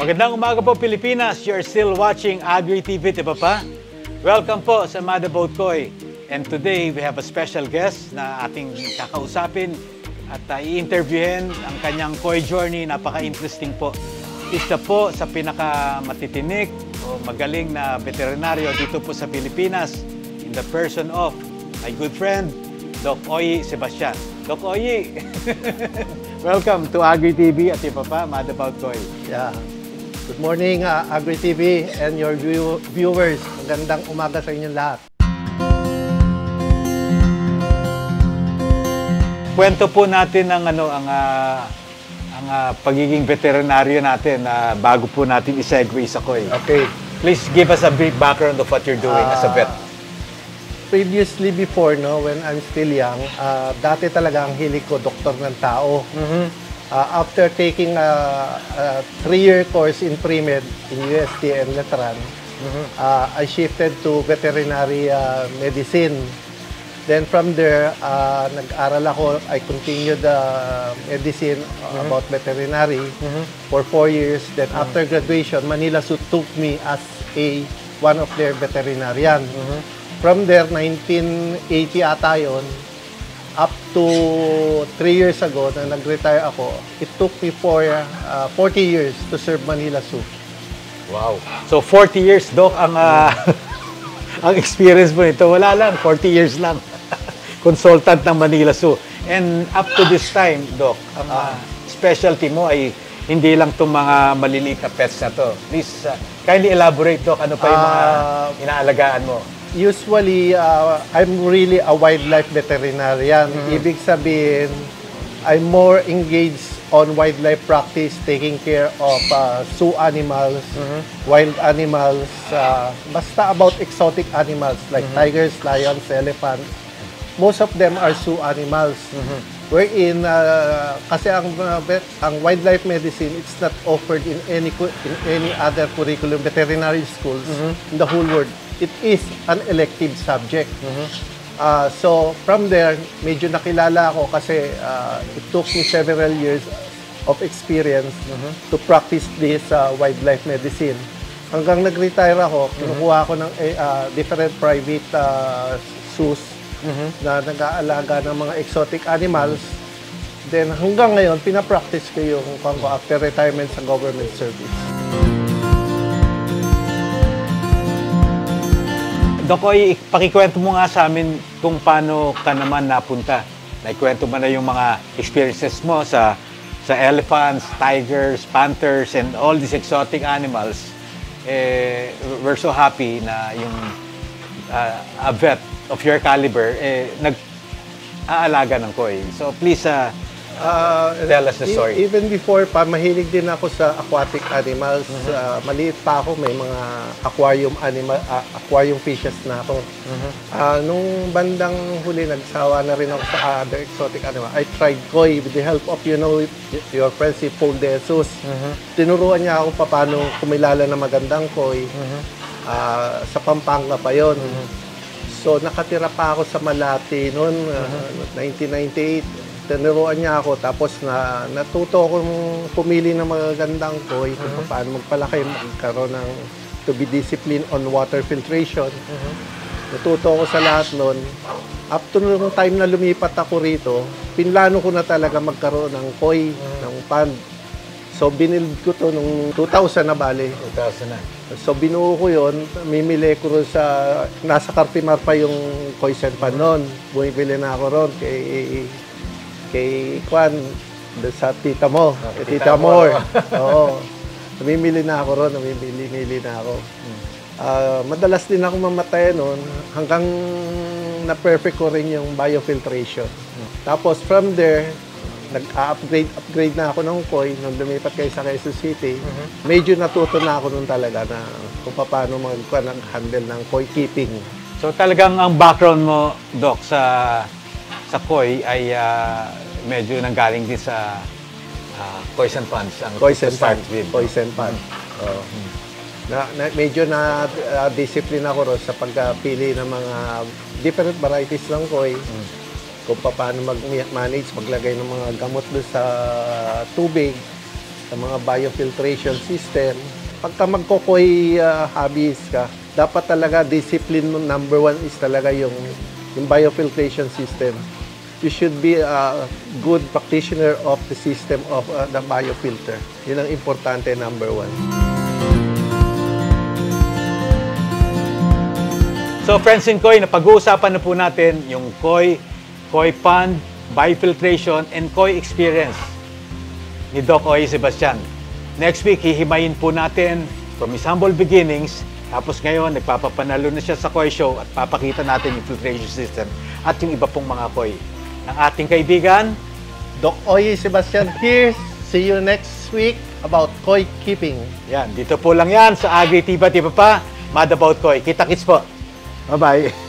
Magandang umaga po Pilipinas. You're still watching Agri TV, di ba pa? Welcome po sa Madabout Koy. And today we have a special guest na ating kakausapin at i-interviewin ang kanyang koi journey. Napaka-interesting po. Isa po sa pinakamatitinik o magaling na veterinaryo dito po sa Pilipinas in the person of my good friend, Doc Oyi Sebastian. Doc Oyi, welcome to Agri TV at iba pa, Madabout Koy. Yeah. Good morning, Agri TV and your viewers. Magandang umaga sa inyong lahat. Kwento po natin ang pagiging veterinaryo natin bago po natin i-segue sa koi. Okay. Please give us a brief background of what you're doing as a vet. Previously before, when I'm still young, dati talaga ang hilig ko doktor ng tao. After taking a 3-year course in pre-med in UST and Letran, I shifted to veterinary medicine. Then from there, nag-aral ako. I continued medicine about veterinary for 4 years. Then after graduation, Manila Zoo took me as one of their veterinarian. From there, 1980 ata yun, up to 3 years ago na nag-retire ako, it took me 40 years to serve Manila Zoo. Wow. So 40 years, Doc, ang experience mo nito. Wala lang, 40 years lang. Consultant ng Manila Zoo. And up to this time, Doc, ang specialty mo ay hindi lang itong mga maliliit na pets na to. Please, kindly elaborate, Doc, ano pa yung mga inaalagaan mo? Usually, I'm really a wildlife veterinarian. Ibig sabihin, I'm more engaged on wildlife practice, taking care of zoo animals, wild animals, basta about exotic animals like tigers, lions, elephants. Most of them are zoo animals. Wherein, kasi ang wildlife medicine, it's not offered in any other curriculum veterinary schools in the whole world. It is an elective subject. So from there, medyo nakilala ako kasi it took me several years of experience to practice this wildlife medicine. Hanggang nag-retire ako, kinukuha ako ng different private zoos na nag-aalaga ng mga exotic animals. Then hanggang ngayon, pinapractice ko yung after retirement sa government service. Doc Oyi, pakikwento mo nga sa amin kung paano ka naman napunta. Naikwento mo na yung mga experiences mo sa elephants, tigers, panthers, and all these exotic animals. We're so happy na yung a vet of your caliber nag-aalaga ng koi. So please tell us the story. Even before pa, mahilig din ako sa aquatic animals. Maliit pa ako, may mga aquarium fishes na ako. Nung bandang huli, nagsawa na rin ako sa other exotic animals. I tried koi with the help of, your friend si Paul De Jesus. Tinuruan niya ako paano kumilala na magandang koi. Sa Pampanga pa yon. So, nakatira pa ako sa Malate noon, 1998. Tinuruan niya ako, tapos natuto akong pumili ng mga gandang koi kung paano magpalaki, magkaroon ng to be disciplined on water filtration. Natuto ako sa lahat nun. Up to nung time na lumipat ako rito, pinlano ko na talaga magkaroon ng koi, ng pond. So, binild ko to nung 2000 na bali. 2000 na. So, binuo ko yun. Mimili ko rin nasa Cartimar pa yung koi sen pan nun. Bumibili na ako ron kay Juan, sa tita mo, kay Tita Moore. Oo. Namimili na ako ron, namimili na ako. Madalas din ako mamatay noon hanggang na-perfect ko rin yung biofiltration. Tapos from there, nag-upgrade na ako ng koi nung lumipat kayo sa Quezon City. Medyo natuto na ako nun talaga na kung paano mag-handle ng koi keeping. So talagang ang background mo, Doc, sa koi ay medyo nanggaling din sa poison ponds. Poison pond. Medyo discipline ako ron sa pagpili ng mga different varieties ng koi. Kung paano mag-manage, maglagay ng mga gamot doon sa tubig. sa mga biofiltration system. Pagka magko-koi hobbies ka, dapat talaga discipline mo number 1 is talaga yung biofiltration system. You should be a good practitioner of the system of the biofilter. Yun ang importante, number 1. So friends in koi, napag-uusapan na po natin yung koi pond, biofiltration, and koi experience ni Doc Oye Sebastian. Next week, hihimayin po natin from his humble beginnings. Tapos ngayon, nagpapapanalo na siya sa koi show at papakita natin yung filtration system at yung iba pong mga koi. Ang ating kaibigan, Doc Oye Sebastian here. See you next week about koi keeping. yan, dito po lang yan sa Agri Tiba Tiba Pa, Mad About Koi. Kita-kits po. Bye-bye.